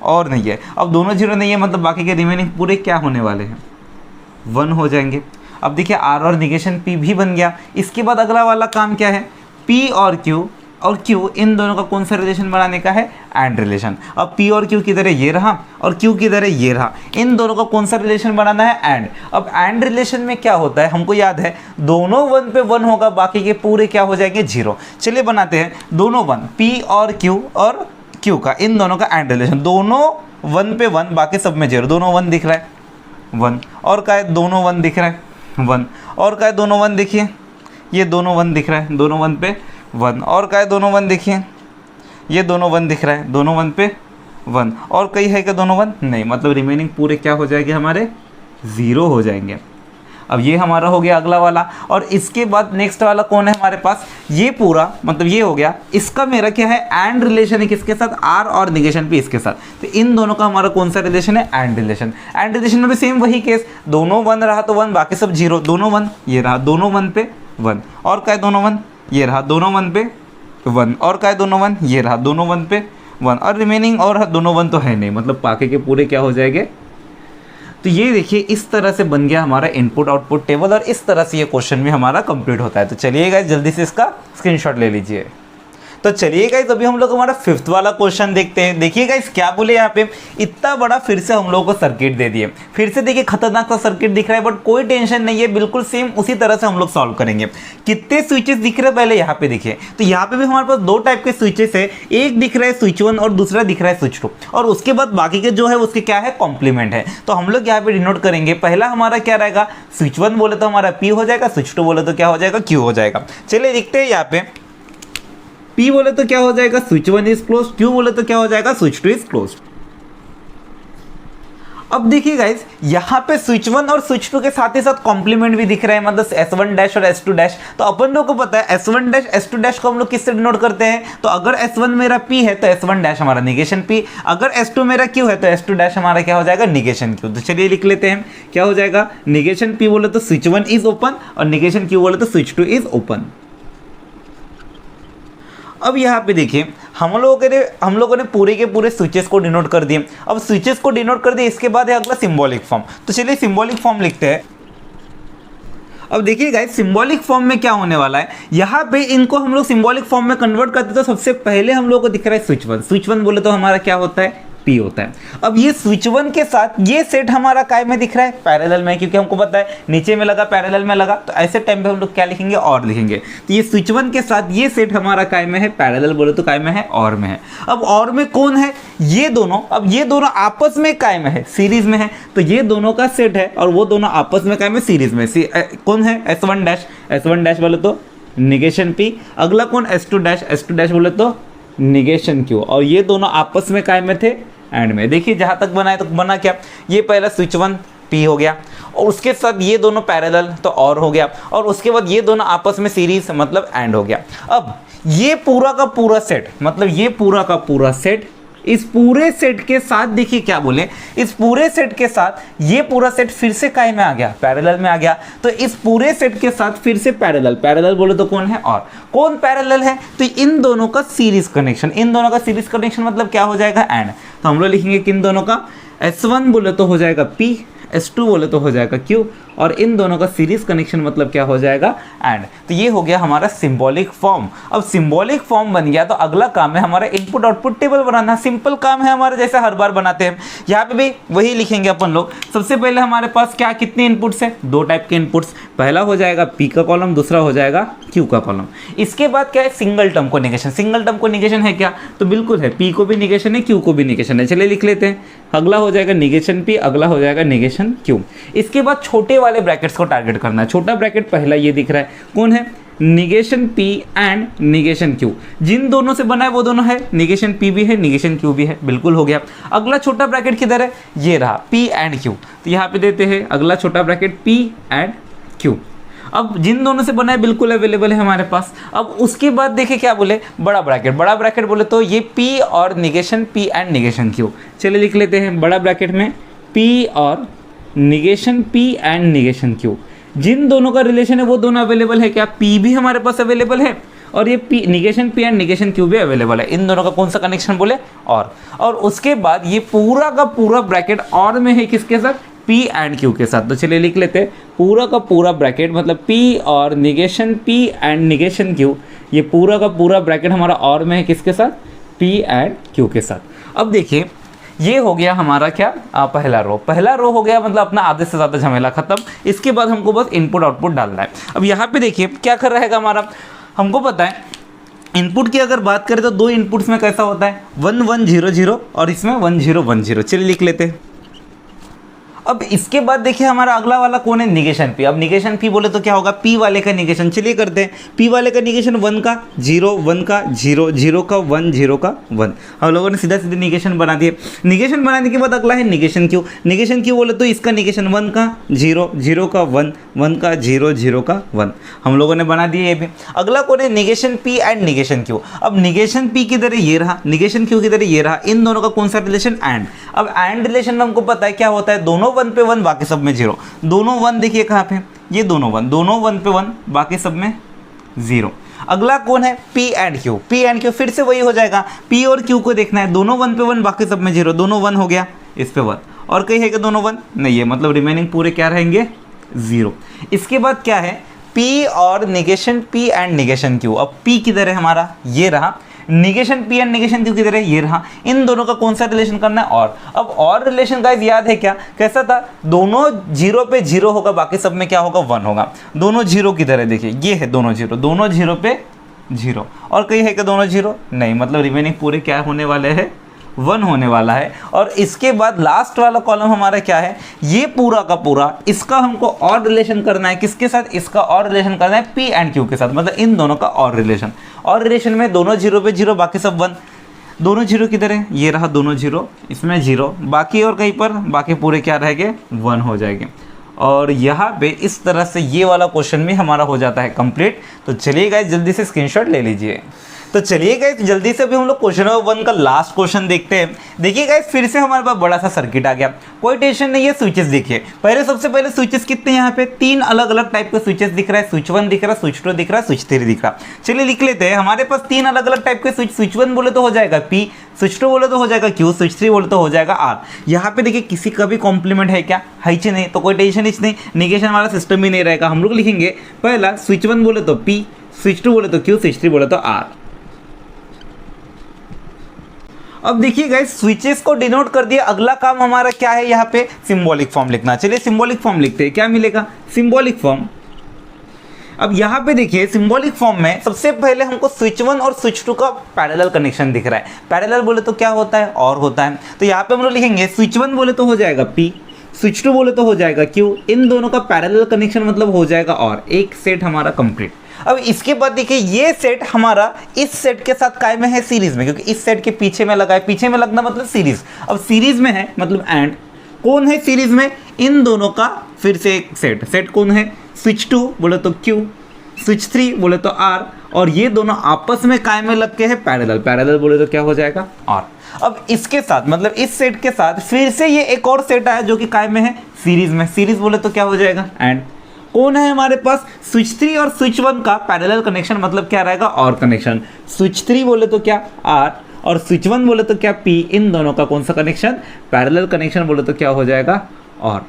और नहीं है। अब दोनों 0 नहीं है, मतलब बाकी के रिमेनिंग पूरे क्या होने वाले हैं, 1 हो जाएंगे। अब देखिए R और निगेशन P भी बन गया। इसके बाद अगला वाला काम क्या है, P और Q इन दोनों का कौन सा रिलेशन बनाने का है, एंड रिलेशन। अब P और Q किधर है, ये रहा, और Q किधर है, ये रहा। इन दोनों का कौन सा रिलेशन बनाना है, एंड। अब एंड रिलेशन में क्या होता है, हमको याद है दोनों 1 पे 1 होगा, बाकी के पूरे क्या हो जाएंगे, 0। चलिए बनाते हैं दोनों 1, P और Q का, इन दोनों का एंड रिलेशन। दोनों 1 पे 1, बाकी सब में 0, दोनों 1 दिख रहा है 1, और का है दोनों 1 दिख रहा है 1, और का है दोनों 1 देखिए, ये दोनों 1 दिख रहा है, दोनों 1 पे 1, और का है दोनों 1 देखिए, ये दोनों 1 दिख रहा है, दोनों 1 पे 1, और कहीं है कि दोनों 1 नहीं, मतलब रिमेनिंग पूरे क्या हो जाएंगे, हमारे 0 हो जाएंगे। अब ये हमारा हो गया अगला वाला। और इसके बाद नेक्स्ट वाला कौन है हमारे पास, ये पूरा मतलब ये हो गया। इसका मेरा क्या है, एंड रिलेशन है, किसके साथ, R और निगेशन P इसके साथ। तो इन दोनों का हमारा कौन सा रिलेशन है, एंड रिलेशन। एंड रिलेशन में भी सेम वही केस, दोनों 1 रहा तो 1, बाकी सब 0, दोनों 1, ये रहा, दोनों 1 पे 1, और का है दोनों 1, ये रहा, दोनों 1 पे 1, और का है दोनों 1, ये रहा, दोनों 1 पे 1, और रिमेनिंग और दोनों 1 तो है नहीं, मतलब बाकी के पूरे क्या हो जाएंगे। तो ये देखिए इस तरह से बन गया हमारा इनपुट आउटपुट टेबल, और इस तरह से ये क्वेश्चन भी हमारा कंप्लीट होता है। तो चलिए गाइस जल्दी से इसका स्क्रीनशॉट ले लीजिए। तो चलिए गाइस अभी हम लोग हमारा 5th वाला क्वेश्चन देखते हैं। देखिए गाइस क्या बोले यहाँ पे, इतना बड़ा फिर से हम लोग को सर्किट दे दिए। फिर से देखिए खतरनाक सा सर्किट दिख रहा है, बट कोई टेंशन नहीं है, बिल्कुल सेम उसी तरह से हम लोग सॉल्व करेंगे। कितने स्विचेस दिख रहे हैं पहले यहाँ पे देखिए, तो यहाँ पे भी हमारे पास दो टाइप के स्विचेस है, एक दिख रहा है स्विच 1 और दूसरा दिख रहा है स्विच 2, और उसके बाद बाकी के जो है उसके क्या है, कॉम्प्लीमेंट है। तो हम लोग यहाँ पे डिनोट करेंगे, पहला हमारा क्या रहेगा, स्विच 1 बोले तो हमारा P हो जाएगा, स्विच 2 बोले तो क्या हो जाएगा, Q हो जाएगा। चलिए देखते हैं यहाँ पे, P बोले तो क्या हो जाएगा, स्विच 1 इज क्लोज, Q बोले तो क्या हो जाएगा, स्विच 2 इज क्लोज। अब देखिए गाइस यहाँ पे स्विच 1 और स्विच 2 के साथ ही साथ कॉम्प्लीमेंट भी दिख रहा है, मतलब S1 डैश और S2 डैश। तो अपन लोग को पता है S1 डैश S2 डैश को हम लोग किससे डिनोट करते हैं, तो अगर S1 मेरा P है तो S1 डैश हमारा निगेशन P, अगर S2 मेरा Q है तो S2 डैश हमारा क्या हो जाएगा, निगेशन Q। तो चलिए लिख लेते हैं, क्या हो जाएगा, निगेशन P बोले तो स्विच 1 इज ओपन और निगेशन Q बोले तो स्विच 2 इज ओपन। अब यहाँ पे देखिए हम लोगों ने पूरे के पूरे स्विचेस को डिनोट कर दिए। अब स्विचेस को डिनोट कर दिए, इसके बाद है अगला सिंबॉलिक फॉर्म। तो चलिए सिंबॉलिक फॉर्म लिखते हैं। अब देखिए गाइस सिंबॉलिक फॉर्म में क्या होने वाला है, यहाँ पे इनको हम लोग सिंबॉलिक फॉर्म में कन्वर्ट करते तो सबसे पहले हम लोग को दिख रहा है स्विच 1। स्विच 1 बोले तो हमारा क्या होता है, P होता है। अब ये स्विच 1 के साथ ये सेट हमारा काय में दिख रहा है, पैरेलल में, क्योंकि हमको पता है नीचे में लगा पैरेलल में लगा, तो ऐसे टाइम पे हम लोग क्या लिखेंगे, और लिखेंगे। तो ये स्विच 1 के साथ ये सेट हमारा काय में है, पैरेलल बोले तो काय में है, और में है। अब और में कौन है, ये दोनों। अब ये दोनों आपस में काय में है, सीरीज में है, तो ये दोनों का सेट है और वो दोनों आपस में काय में, सीरीज में। कौन है, S1 डैश, S1 डैश बोले तो निगेशन P, अगला कौन, S2 डैश, S2 डैश बोले तो निगेशन Q, और ये दोनों आपस में काय में थे, एंड में। देखिए जहां तक बना है तो बना क्या, ये पहला स्विच 1 P हो गया, और उसके साथ ये दोनों पैरेलल तो और हो गया, और उसके बाद ये दोनों आपस में सीरीज मतलब एंड हो गया। अब ये पूरा का पूरा सेट, मतलब ये पूरा का पूरा सेट, इस पूरे सेट के साथ देखिए क्या बोले, इस पूरे सेट के साथ ये पूरा सेट फिर से काय में आ गया, पैरेलल में आ गया। तो इस पूरे सेट के साथ फिर से पैरेलल, पैरेलल बोले तो कौन है, और कौन पैरेलल है, तो इन दोनों का सीरीज कनेक्शन, इन दोनों का सीरीज कनेक्शन मतलब क्या हो जाएगा, एंड। तो हम लोग लिखेंगे किन दोनों का, S1 बोले तो हो जाएगा P, S2 बोले तो हो जाएगा Q, और इन दोनों का सीरीज कनेक्शन मतलब क्या हो जाएगा, एंड। तो ये हो गया हमारा सिंबॉलिक फॉर्म। अब सिंबॉलिक फॉर्म बन गया तो अगला काम है हमारा इनपुट आउटपुट टेबल बनाना। सिंपल काम है हमारा, जैसे हर बार बनाते हैं। यहाँ पे भी वही लिखेंगे अपन लोग। सबसे पहले हमारे पास क्या, कितने इनपुट्स है, दो टाइप के इनपुट्स, पहला हो जाएगा P का कॉलम, दूसरा हो जाएगा Q का कॉलम। इसके बाद क्या है, सिंगल टर्म को निगेशन। सिंगल टर्म को निगेशन है क्या, तो बिल्कुल है, P को भी निगेशन है, Q को भी निगेशन है। चलिए लिख लेते हैं, अगला हो जाएगा निगेशन P, अगला हो जाएगा निगेशन Q। इसके बाद छोटे वाले ब्रैकेट्स को टारगेट करना है। छोटा ब्रैकेट पहला ये दिख रहा है, कौन है, negation P and negation Q। जिन दोनों से बना है वो दोनों है, निगेशन P भी है, निगेशन Q भी है, बिल्कुल हो गया। अगला छोटा ब्रैकेट किधर है, ये रहा, P एंड Q। तो यहाँ पे देते हैं अगला छोटा ब्रैकेट P एंड Q। अब जिन दोनों से बना है बिल्कुल अवेलेबल है हमारे पास। अब उसके बाद देखिए क्या बोले, बड़ा ब्रैकेट। बड़ा ब्रैकेट बोले तो ये P और negation P and negation Q। चलिए लिख लेते हैं, बड़ा ब्रैकेट में P और negation P and negation Q। जिन दोनों का रिलेशन है वो दोनों अवेलेबल है क्या, P भी हमारे पास अवेलेबल है और ये P negation P and negation Q भी अवेलेबल है। इन दोनों का कौन सा कनेक्शन बोले, और उसके बाद ये पूरा का पूरा ब्रैकेट और में है किसके साथ, P एंड Q के साथ। तो चलिए लिख लेते हैं, पूरा का पूरा ब्रैकेट मतलब P और negation P and negation Q, ये पूरा का पूरा ब्रैकेट हमारा और में है किसके साथ, P एंड Q के साथ। अब देखिए ये हो गया हमारा क्या, पहला रो हो गया, मतलब अपना आधे से ज़्यादा झमेला खत्म। इसके बाद हमको बस इनपुट आउटपुट डालना है। अब यहाँ पे देखिए क्या कर रहेगा हमारा, हमको पता है इनपुट की अगर बात करें तो दो इनपुट्स में कैसा होता है, 1 1 0 0 और इसमें 1 0 1 0। चलिए लिख लेते हैं। अब इसके बाद देखिए हमारा अगला वाला कौन है, निगेशन P। अब निगेशन P बोले तो क्या होगा, P वाले का निगेशन। चलिए करते हैं, P वाले का निगेशन 1 का 0, 1 का 0, 0 का 1, 0 का 1। हम लोगों ने सीधा सीधे निगेशन बना दिए। निगेशन बनाने के बाद अगला है निगेशन Q। निगेशन Q बोले तो इसका निगेशन 1 का 0, 0 का 1, 1 का 0, 0 का 1। हम लोगों ने बना दिए ये भी। अगला कौन है, negation P and negation Q। अब निगेशन P किधर है, ये रहा, निगेशन Q किधर है, ये रहा। इन दोनों का कौन सा रिलेशन, एंड। अब एंड रिलेशन में हमको पता है क्या होता है, दोनों 1 पे 1 बाकी सब में 0। दोनों 1 देखिए कहाँ पे, ये दोनों 1 पे 1 बाकी सब में 0। अगला कौन है, P and Q। P and Q फिर से वही हो जाएगा, P और Q को देखना है, दोनों 1 पे 1 बाकी सब में 0। दोनों 1 हो गया, इस पे 1 और कहीं है कि दोनों 1 नहीं है, मतलब रिमेनिंग पूरे क्या रहेंगे, 0। इसके बाद क्या है, P और negation P and negation Q। अब P किधर है हमारा, ये रहा, negation P and negation Q किधर है, ये रहा। इन दोनों का कौन सा रिलेशन करना है, और। अब और रिलेशन गाइस याद है क्या, कैसा था, दोनों जीरो पे जीरो होगा, बाकी सब में क्या होगा, 1 होगा। दोनों जीरो किधर है, देखिए ये है दोनों जीरो पे जीरो, और कहीं है कि दोनों जीरो नहीं, मतलब रिमेनिंग पूरे क्या होने वाले हैं, 1 होने वाला है। और इसके बाद लास्ट वाला कॉलम हमारा क्या है, ये पूरा का पूरा, इसका हमको और रिलेशन करना है, किसके साथ, इसका और रिलेशन करना है पी एंड क्यू के साथ, मतलब इन दोनों का और रिलेशन। और रिलेशन में दोनों जीरो पे जीरो, बाकी सब 1। दोनों जीरो किधर है, ये रहा दोनों जीरो, इसमें जीरो, बाकी और कहीं पर, बाकी पूरे क्या रहेंगे, 1 हो जाएंगे। और यहाँ पे इस तरह से ये वाला क्वेश्चन भी हमारा हो जाता है कंप्लीट। तो चलिए गाइस जल्दी से स्क्रीनशॉट ले लीजिए। तो चलिए गाइस जल्दी से अभी हम लोग क्वेश्चन नंबर 1 का लास्ट क्वेश्चन देखते हैं। देखिए गाइस फिर से हमारे पास बड़ा सा सर्किट आ गया, कोई टेंशन नहीं है। स्विचेस देखिए, पहले सबसे पहले स्विचेस कितने यहाँ पे 3 अलग अलग टाइप के स्विचेस दिख रहा है, स्विच 1 दिख रहा है, स्विच 2 दिख रहा है, स्विच 3 दिख रहा है। चलिए लिख लेते हैं, हमारे पास 3 अलग अलग टाइप के स्विच 1 बोले तो हो जाएगा P, स्विच 2 बोले तो हो जाएगा Q, स्विच 3 बोले तो हो जाएगा R। यहाँ पे देखिए किसी का भी कॉम्प्लीमेंट है क्या, है ही नहीं, तो कोई टेंशन ही नहीं, निगेशन वाला सिस्टम भी नहीं रहेगा। हम लोग लिखेंगे पहला स्विच 1 बोले तो P, स्विच 2 बोले तो Q, स्विच 3 बोले तो R। अब देखिए गाइस स्विचेस को डिनोट कर दिया, अगला काम हमारा क्या है, यहाँ पे सिंबॉलिक फॉर्म लिखना। चलिए सिंबॉलिक फॉर्म लिखते हैं, क्या मिलेगा, सिंबॉलिक फॉर्म। अब यहाँ पे देखिए सिंबॉलिक फॉर्म में सबसे पहले हमको स्विच 1 और स्विच 2 का पैरेलल कनेक्शन दिख रहा है। पैरेलल बोले तो क्या होता है, और होता है। तो यहाँ पे हम लोग लिखेंगे स्विच 1 बोले तो हो जाएगा P, स्विच 2 बोले तो हो जाएगा Q, इन दोनों का पैरेलल कनेक्शन मतलब हो जाएगा और। एक सेट हमारा कंप्लीट। अब इसके बाद देखिए ये सेट हमारा इस सेट के साथ काय में है, सीरीज में, क्योंकि इस सेट के पीछे में लगा है, पीछे में लगना मतलब सीरीज। अब सीरीज में है मतलब एंड, कौन है सीरीज में, इन दोनों का फिर से एक सेट कौन है, स्विच 2 बोले तो Q, स्विच 3 बोले तो R, और ये दोनों आपस में काय में लग के है पैरेलल बोले तो क्या हो जाएगा R। अब इसके साथ मतलब इस सेट के साथ फिर से ये एक और सेट आया जो कि काय में है, सीरीज में, सीरीज बोले तो क्या हो जाएगा एंड। कौन है हमारे पास, स्विच 3 और स्विच 1 का पैरेलल कनेक्शन मतलब क्या रहेगा, और कनेक्शन। स्विच 3 बोले तो क्या R, और स्विच 1 बोले तो क्या P, इन दोनों का कौन सा कनेक्शन, पैरेलल कनेक्शन बोले तो क्या हो जाएगा और।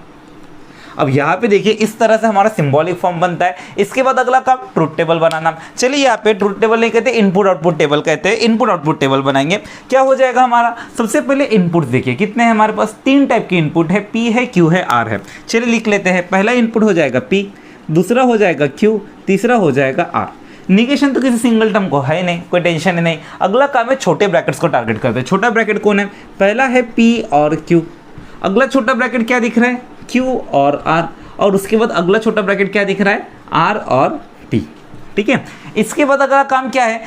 अब यहाँ पे देखिए इस तरह से हमारा सिंबॉलिक फॉर्म बनता है। इसके बाद अगला काम ट्रुथ टेबल बनाना। चलिए यहाँ पे ट्रुथ टेबल नहीं कहते, इनपुट आउटपुट टेबल कहते हैं। इनपुट आउटपुट टेबल बनाएंगे, क्या हो जाएगा हमारा, सबसे पहले इनपुट देखिए कितने हैं हमारे पास, 3 टाइप के इनपुट है, P है, Q है, R है। चलिए लिख लेते हैं, पहला इनपुट हो जाएगा P, दूसरा हो जाएगा Q, तीसरा हो जाएगा R। निगेशन तो किसी सिंगल टर्म को है नहीं, कोई टेंशन नहीं। अगला काम है छोटे ब्रैकेट्स को टारगेट करते हैं। छोटा ब्रैकेट कौन है, पहला है P और Q, अगला छोटा ब्रैकेट क्या दिख रहा है, Q और R, और उसके बाद अगला छोटा ब्रैकेट क्या दिख रहा है, R और T। ठीक है, इसके बाद अगला काम क्या है,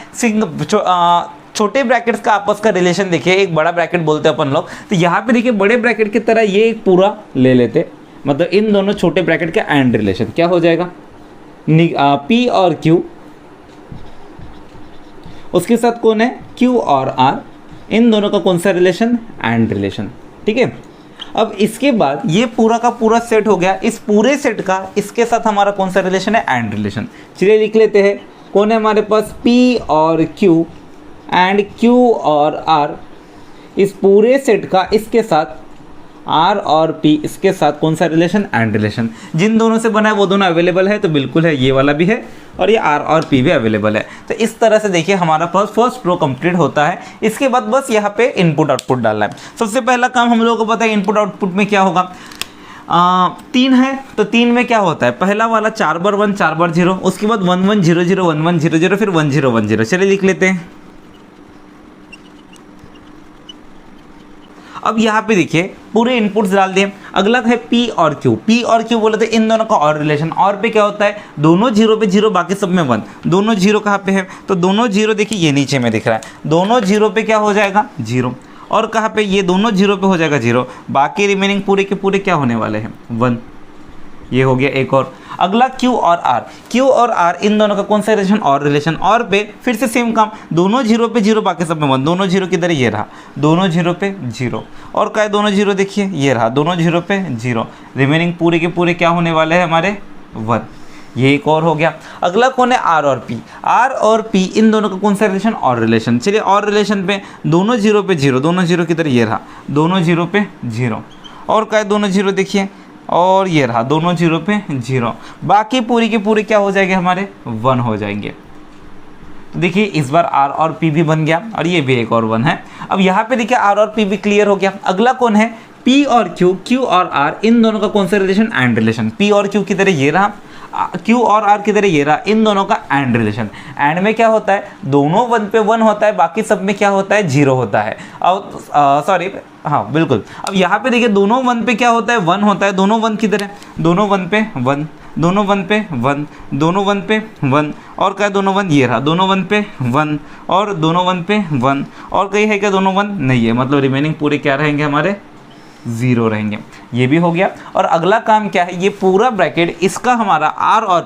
छोटे ब्रैकेट्स का आपस का रिलेशन देखिए, एक बड़ा ब्रैकेट बोलते हैं अपन लोग। तो यहाँ पे देखिए बड़े ब्रैकेट की तरह ये एक पूरा ले लेते, मतलब इन दोनों छोटे ब्रैकेट का एंड रिलेशन क्या हो जाएगा, P और Q, उसके साथ कौन है, Q और R, इन दोनों का कौन सा रिलेशन, एंड रिलेशन। ठीक है, अब इसके बाद ये पूरा का पूरा सेट हो गया, इस पूरे सेट का इसके साथ हमारा कौन सा रिलेशन है, एंड रिलेशन। चलिए लिख लेते हैं, कौन है हमारे पास, P और Q एंड Q और R, इस पूरे सेट का इसके साथ R और P, इसके साथ कौन सा रिलेशन, एंड रिलेशन। जिन दोनों से बना है वो दोनों अवेलेबल है, तो बिल्कुल है, ये वाला भी है और ये R और P भी अवेलेबल है। तो इस तरह से देखिए हमारा फर्स्ट रो कंप्लीट होता है। इसके बाद बस यहाँ पे इनपुट आउटपुट डालना है। सबसे पहला काम हम लोगों को पता है इनपुट आउटपुट में क्या होगा, 3 है, तो 3 में क्या होता है, पहला वाला 4 बार 1 4 बार 0, उसके बाद 1 1 0 0 1 1 0 0, फिर 1 0 1 0। चलिए लिख लेते हैं। अब यहाँ पे देखिए पूरे इनपुट्स डाल दिए। अगला है P और Q। P और Q बोले तो इन दोनों का और रिलेशन, और पे क्या होता है, दोनों जीरो पे जीरो, बाकी सब में 1। दोनों जीरो कहाँ पे है, तो दोनों जीरो देखिए ये नीचे में दिख रहा है, दोनों जीरो पे क्या हो जाएगा, 0, और कहाँ पे, ये दोनों जीरो पे हो जाएगा 0, बाकी रिमेनिंग पूरे के पूरे क्या होने वाले हैं, 1। ये हो गया एक और। अगला Q और R। Q और R इन दोनों का कौन सा रिलेशन, और रिलेशन, और पे फिर से सेम काम, दोनों जीरो पे जीरो, बाकी सब में 1। दोनों जीरो किधर, ये रहा, दोनों जीरो पे 0, और क्या है, दोनों जीरो देखिए ये रहा, दोनों जीरो पे 0, रिमेनिंग पूरे के पूरे क्या होने वाले हैं हमारे, 1। ये एक और हो गया। अगला कौन है, R और P। R और P इन दोनों का कौन सा रिलेशन, और रिलेशन। चलिए और रिलेशन पे दोनों जीरो पे 0, दोनों जीरो किधर, ये रहा, दोनों जीरो पे 0, और क्या है, दोनों जीरो देखिए, और ये रहा, दोनों जीरो पे 0, बाकी पूरी के पूरे क्या हो जाएंगे हमारे, 1 हो जाएंगे। तो देखिए इस बार आर और पी भी बन गया और ये भी एक और 1 है। अब यहाँ पे देखिए आर और पी भी क्लियर हो गया। अगला कौन है, पी और क्यू, क्यू और आर, इन दोनों का कौन सा रिलेशन, एंड रिलेशन। पी और क्यू की तरह ये रहा, क्यू और आर की तरह ये रहा, इन दोनों का एंड रिलेशन। एंड में क्या होता है, दोनों 1 पे 1 होता है, बाकी सब में क्या होता है, 0 होता है। अब सॉरी, हाँ बिल्कुल। अब यहाँ पे देखिए दोनों 1 पे क्या होता है, 1 होता है, दोनों 1 की तरह, दोनों 1 पे 1, दोनों 1 पे 1, दोनों 1 पे 1, और क्या दोनों 1, ये रहा, दोनों 1 पे 1 और दोनों 1 पे 1, और कहीं है क्या दोनों 1 नहीं है, मतलब रिमेनिंग पूरे क्या रहेंगे हमारे, 0 रहेंगे। ये भी हो गया। और अगला काम क्या है, ये पूरा ब्रैकेट इसका हमारा आर और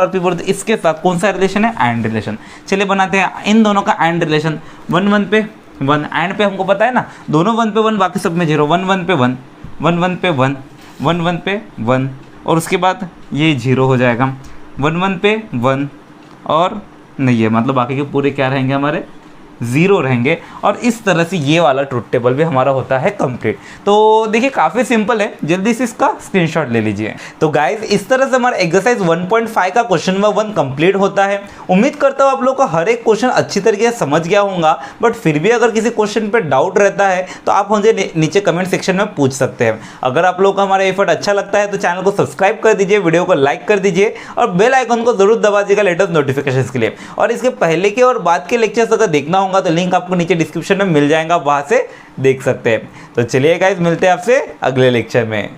पी बोलते इसके साथ कौन सा रिलेशन है, एंड रिलेशन। चलिए बनाते हैं इन दोनों का एंड रिलेशन। 1 1 पे 1, एंड पे हमको पता है ना, दोनों 1 पे 1, बाकी सब में 0, 1 1 पे 1, 1 1 पे 1, 1 1 पे 1, और उसके बाद ये 0 हो जाएगा, 1 1 पे 1 और नहीं है, मतलब बाकी के पूरे क्या रहेंगे हमारे, 0 रहेंगे। और इस तरह से ये वाला ट्रुथ टेबल भी हमारा होता है कंप्लीट। तो देखिए काफ़ी सिंपल है, जल्दी से इसका स्क्रीनशॉट ले लीजिए। तो गाइज इस तरह से हमारा एक्सरसाइज 1.5 का क्वेश्चन नंबर 1 कंप्लीट होता है। उम्मीद करता हूँ आप लोग को हर एक क्वेश्चन अच्छी तरीके से समझ गया होगा, बट फिर भी अगर किसी क्वेश्चन पर डाउट रहता है तो आप मुझे नीचे कमेंट सेक्शन में पूछ सकते हैं। अगर आप लोग को हमारा एफर्ट अच्छा लगता है तो चैनल को सब्सक्राइब कर दीजिए, वीडियो को लाइक कर दीजिए और बेल आइकन को जरूर दबा दीजिएगा लेटेस्ट नोटिफिकेशन के लिए। और इसके पहले के और बाद के लेक्चर्स अगर देखना होगा तो लिंक आपको नीचे डिस्क्रिप्शन में मिल जाएगा, वहां से देख सकते हैं। तो चलिए गाइस मिलते हैं आपसे अगले लेक्चर में।